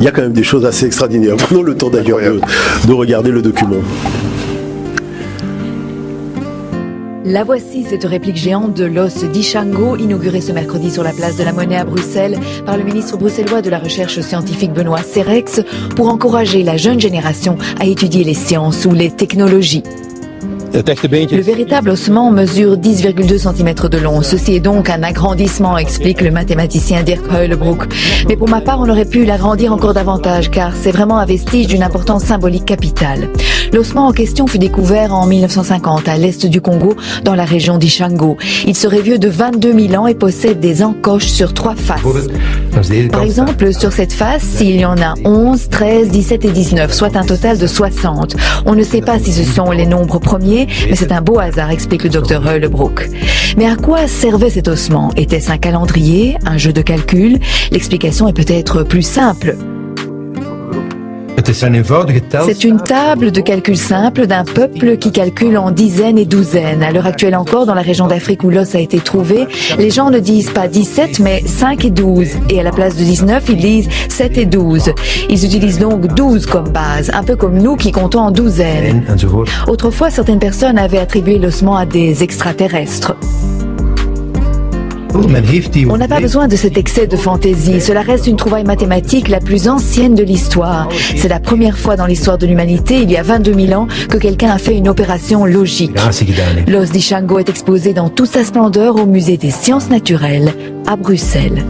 il y a quand même des choses assez extraordinaires. Prenons le temps d'ailleurs de regarder le document. La voici, cette réplique géante de l'os d'Ishango, inaugurée ce mercredi sur la place de la Monnaie à Bruxelles par le ministre bruxellois de la Recherche scientifique Benoît Serex pour encourager la jeune génération à étudier les sciences ou les technologies. Le véritable ossement mesure 10,2 cm de long. Ceci est donc un agrandissement, explique le mathématicien Dirk Heulebroek. Mais pour ma part, on aurait pu l'agrandir encore davantage, car c'est vraiment un vestige d'une importance symbolique capitale. L'ossement en question fut découvert en 1950 à l'est du Congo, dans la région d'Ishango. Il serait vieux de 22 000 ans et possède des encoches sur 3 faces. Par exemple, sur cette face, il y en a 11, 13, 17 et 19, soit un total de 60. On ne sait pas si ce sont les nombres premiers, mais c'est un beau hasard, explique le docteur Heulebroek. Mais à quoi servait cet ossement? Était-ce un calendrier, un jeu de calcul? L'explication est peut-être plus simple. C'est une table de calcul simple d'un peuple qui calcule en dizaines et douzaines. À l'heure actuelle encore, dans la région d'Afrique où l'os a été trouvé, les gens ne disent pas 17, mais 5 et 12. Et à la place de 19, ils disent 7 et 12. Ils utilisent donc 12 comme base, un peu comme nous qui comptons en douzaines. Autrefois, certaines personnes avaient attribué l'ossement à des extraterrestres. On n'a pas besoin de cet excès de fantaisie. Cela reste une trouvaille mathématique la plus ancienne de l'histoire. C'est la première fois dans l'histoire de l'humanité, il y a 22 000 ans, que quelqu'un a fait une opération logique. L'os d'Ishango est exposé dans toute sa splendeur au musée des sciences naturelles à Bruxelles.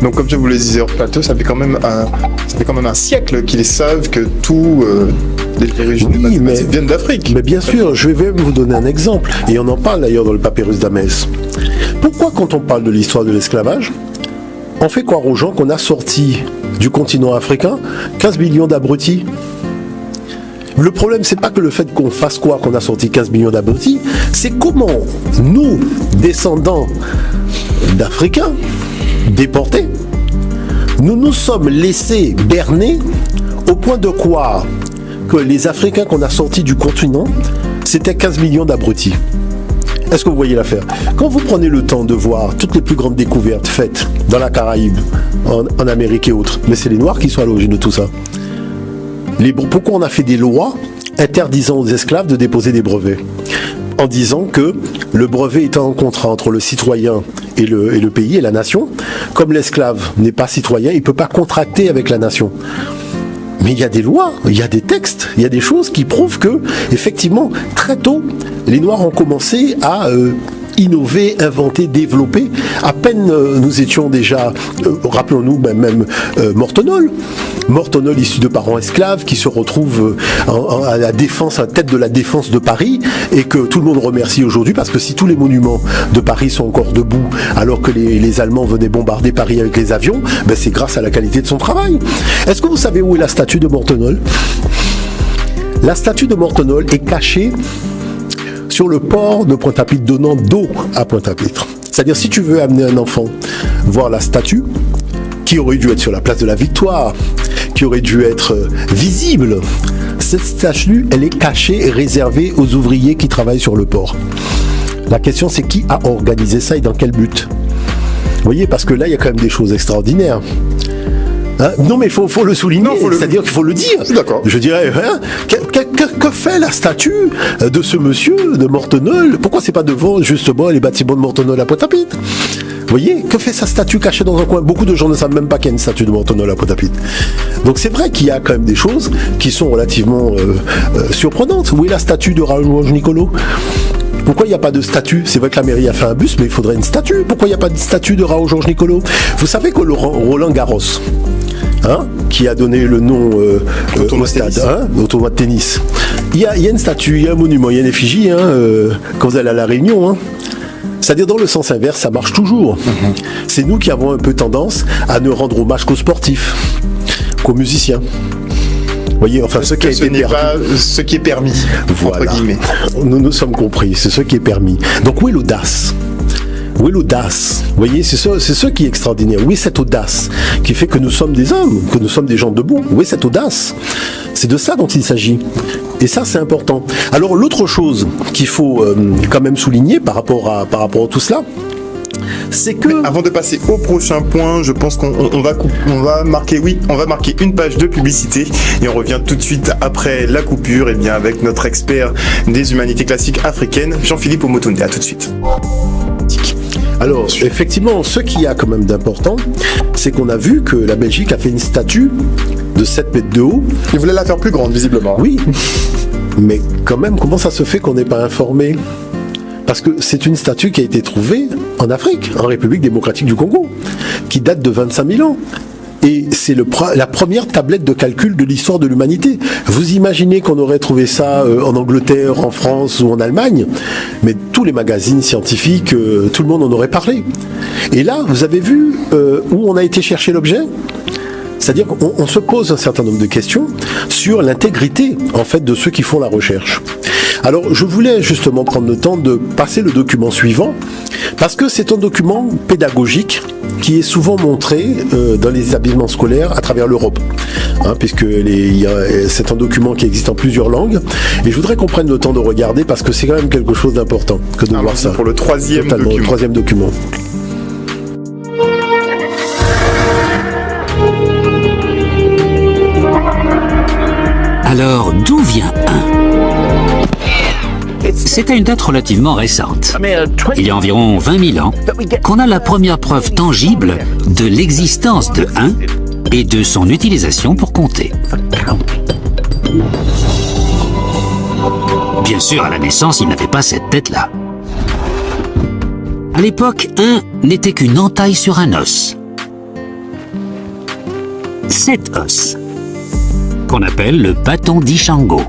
Donc comme je vous le disais hors plateau, ça fait quand même un siècle qu'ils savent que tout les origines mathématiques viennent d'Afrique. Mais bien sûr, je vais même vous donner un exemple, et on en parle d'ailleurs dans le papyrus d'Amès. Pourquoi quand on parle de l'histoire de l'esclavage, on fait croire aux gens qu'on a sorti du continent africain 15 millions d'abrutis? Le problème, c'est pas que le fait qu'on fasse quoi, qu'on a sorti 15 millions d'abrutis, c'est comment nous, descendants d'Africains, déportés, nous nous sommes laissés berner au point de croire que les Africains qu'on a sortis du continent, c'était 15 millions d'abrutis. Est-ce que vous voyez l'affaire? Quand vous prenez le temps de voir toutes les plus grandes découvertes faites dans la Caraïbe, en Amérique et autres, mais c'est les Noirs qui sont à l'origine de tout ça. Pourquoi on a fait des lois interdisant aux esclaves de déposer des brevets? En disant que le brevet étant un contrat entre le citoyen et le pays et la nation, comme l'esclave n'est pas citoyen, il ne peut pas contracter avec la nation. Mais il y a des lois, il y a des textes, il y a des choses qui prouvent que, effectivement, très tôt, les Noirs ont commencé à innover, inventer, développer. À peine nous étions déjà, rappelons-nous même Mortonol, issu de parents esclaves, qui se retrouve à la défense, à la tête de la défense de Paris, et que tout le monde remercie aujourd'hui, parce que si tous les monuments de Paris sont encore debout, alors que les Allemands venaient bombarder Paris avec les avions, ben c'est grâce à la qualité de son travail. Est-ce que vous savez où est la statue de Mortonol? La statue de Mortonol est cachée sur le port de Pointe-à-Pitre, donnant d'eau à Pointe-à-Pitre. C'est-à-dire, si tu veux amener un enfant voir la statue, qui aurait dû être sur la place de la Victoire, qui aurait dû être visible, cette statue, elle est cachée et réservée aux ouvriers qui travaillent sur le port. La question, c'est qui a organisé ça et dans quel but? Vous voyez, parce que là, il y a quand même des choses extraordinaires. Hein? Non, mais il faut le souligner, c'est-à-dire qu'il faut le dire. D'accord. Je dirais, hein, que fait la statue de ce monsieur de Mortonol? Pourquoi c'est pas devant justement les bâtiments de Mortonol à Pointe-à-Pitre? Vous voyez, que fait sa statue cachée dans un coin? Beaucoup de gens ne savent même pas qu'il y a une statue de Mortonol à Pointe-à-Pitre. Donc c'est vrai qu'il y a quand même des choses qui sont relativement surprenantes. Où est la statue de Raoul Nicolo? Pourquoi il n'y a pas de statue? C'est vrai que la mairie a fait un bus, mais il faudrait une statue. Pourquoi il n'y a pas de statue de Raoul Georges Nicolo? Vous savez que Roland Garros, hein, qui a donné le nom au stade, au tournoi de tennis, il y a une statue, il y a un monument, il y a une effigie, hein, quand vous allez à La Réunion. Hein. C'est-à-dire dans le sens inverse, ça marche toujours. C'est nous qui avons un peu tendance à ne rendre hommage qu'aux sportifs, qu'aux musiciens. Vous voyez, enfin, ce qui a été permis. Pas ce qui est permis, voilà. Entre guillemets. Nous sommes compris, c'est ce qui est permis. Donc où est l'audace? Où est l'audace? Vous voyez, c'est ce qui est extraordinaire. Où est cette audace qui fait que nous sommes des hommes, que nous sommes des gens debout? Où est cette audace? C'est de ça dont il s'agit. Et ça, c'est important. Alors, l'autre chose qu'il faut quand même souligner par rapport à tout cela, c'est que... Avant de passer au prochain point, je pense qu'on va marquer une page de publicité et on revient tout de suite après la coupure et bien avec notre expert des humanités classiques africaines, Jean-Philippe Omotunde. À tout de suite. Alors, effectivement, ce qu'il y a quand même d'important, c'est qu'on a vu que la Belgique a fait une statue de 7 mètres de haut. Il voulait la faire plus grande, visiblement. Oui, mais quand même, comment ça se fait qu'on n'est pas informé ? Parce que c'est une statue qui a été trouvée en Afrique, en République démocratique du Congo, qui date de 25 000 ans. Et c'est la première tablette de calcul de l'histoire de l'humanité. Vous imaginez qu'on aurait trouvé ça en Angleterre, en France ou en Allemagne, mais tous les magazines scientifiques, tout le monde en aurait parlé. Et là, vous avez vu où on a été chercher l'objet ? C'est-à-dire qu'on se pose un certain nombre de questions sur l'intégrité, en fait, de ceux qui font la recherche. Alors, je voulais justement prendre le temps de passer le document suivant, parce que c'est un document pédagogique qui est souvent montré dans les établissements scolaires à travers l'Europe, puisque c'est un document qui existe en plusieurs langues, et je voudrais qu'on prenne le temps de regarder, parce que c'est quand même quelque chose d'important que de voir ça. Pour le troisième document. Alors, d'où vient 1 ? C'est à une date relativement récente. Il y a environ 20 000 ans qu'on a la première preuve tangible de l'existence de 1 et de son utilisation pour compter. Bien sûr, à la naissance, il n'avait pas cette tête-là. À l'époque, 1 n'était qu'une entaille sur un os. Cet os, qu'on appelle le bâton d'Ishango.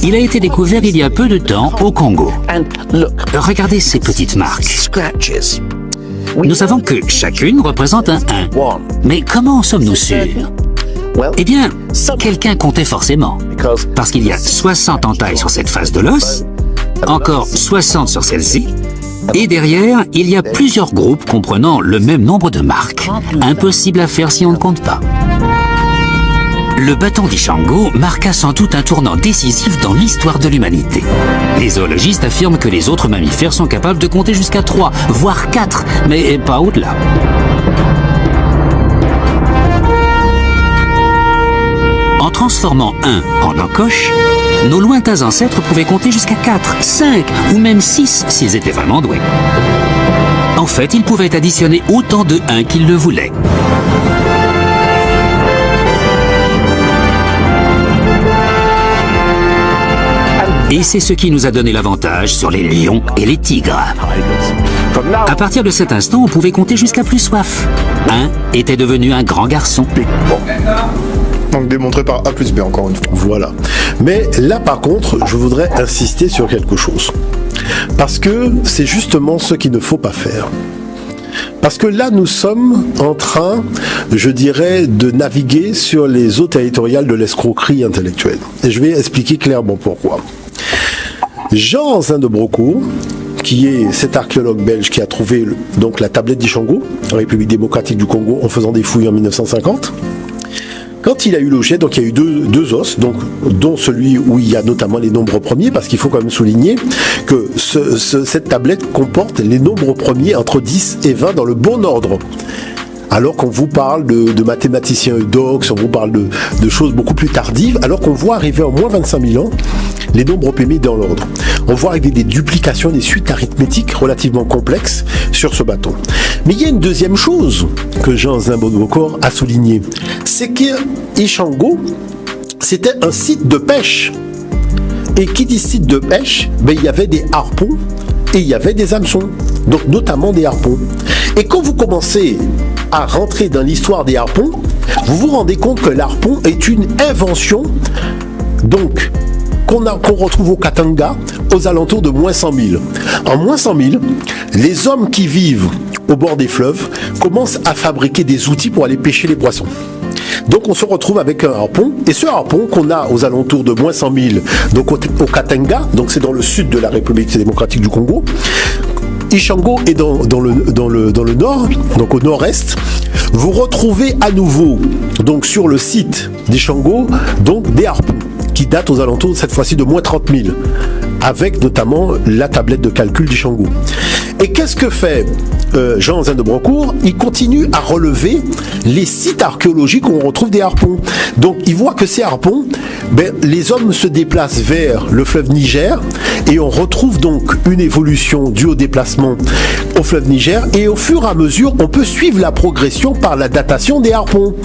Il a été découvert il y a peu de temps au Congo. Regardez ces petites marques. Nous savons que chacune représente un 1. Mais comment en sommes-nous sûrs ? Eh bien, quelqu'un comptait forcément. Parce qu'il y a 60 entailles sur cette face de l'os, encore 60 sur celle-ci, et derrière, il y a plusieurs groupes comprenant le même nombre de marques. Impossible à faire si on ne compte pas. Le bâton d'Ishango marqua sans doute un tournant décisif dans l'histoire de l'humanité. Les zoologistes affirment que les autres mammifères sont capables de compter jusqu'à 3, voire 4, mais pas au-delà. En transformant 1 en encoche, nos lointains ancêtres pouvaient compter jusqu'à 4, 5 ou même 6 s'ils étaient vraiment doués. En fait, ils pouvaient additionner autant de 1 qu'ils le voulaient. Et c'est ce qui nous a donné l'avantage sur les lions et les tigres. À partir de cet instant, on pouvait compter jusqu'à plus soif. 1 était devenu un grand garçon. Donc démontré par A plus B encore une fois. Voilà. Mais là par contre, je voudrais insister sur quelque chose. Parce que c'est justement ce qu'il ne faut pas faire. Parce que là, nous sommes en train, je dirais, de naviguer sur les eaux territoriales de l'escroquerie intellectuelle. Et je vais expliquer clairement pourquoi. Jean Anzin de Brocourt, qui est cet archéologue belge qui a trouvé donc la tablette d'Ishango, en République démocratique du Congo, en faisant des fouilles en 1950, quand il a eu l'objet, donc il y a eu deux os, donc, dont celui où il y a notamment les nombres premiers, parce qu'il faut quand même souligner que cette tablette comporte les nombres premiers entre 10 et 20 dans le bon ordre. Alors qu'on vous parle de mathématiciens eudoxes, on vous parle de choses beaucoup plus tardives, alors qu'on voit arriver en moins 25 000 ans les nombres premiers dans l'ordre. On voit arriver des duplications, des suites arithmétiques relativement complexes sur ce bâton. Mais il y a une deuxième chose que Jean Anzin de Brocourt a souligné, c'est qu'Ishango, c'était un site de pêche. Et qui dit site de pêche, ben, il y avait des harpons et il y avait des hameçons, donc notamment des harpons. Et quand vous commencez à rentrer dans l'histoire des harpons, vous vous rendez compte que l'harpon est une invention, donc qu'on retrouve au Katanga aux alentours de moins 100 000. En moins 100 000, les hommes qui vivent au bord des fleuves commencent à fabriquer des outils pour aller pêcher les poissons. Donc on se retrouve avec un harpon, et ce harpon qu'on a aux alentours de moins 100 000, donc au Katanga, donc c'est dans le sud de la République démocratique du Congo. Ishango est dans le nord, donc au nord-est. Vous retrouvez à nouveau, donc sur le site d'Ishango, donc des harpons qui datent aux alentours cette fois-ci de moins 30 000, avec notamment la tablette de calcul d'Ishango. Et qu'est-ce que fait Jean Zin de Brocourt? Il continue à relever les sites archéologiques où on retrouve des harpons. Donc il voit que ces harpons, les hommes se déplacent vers le fleuve Niger et on retrouve donc une évolution due au déplacement au fleuve Niger, et au fur et à mesure on peut suivre la progression par la datation des harpons.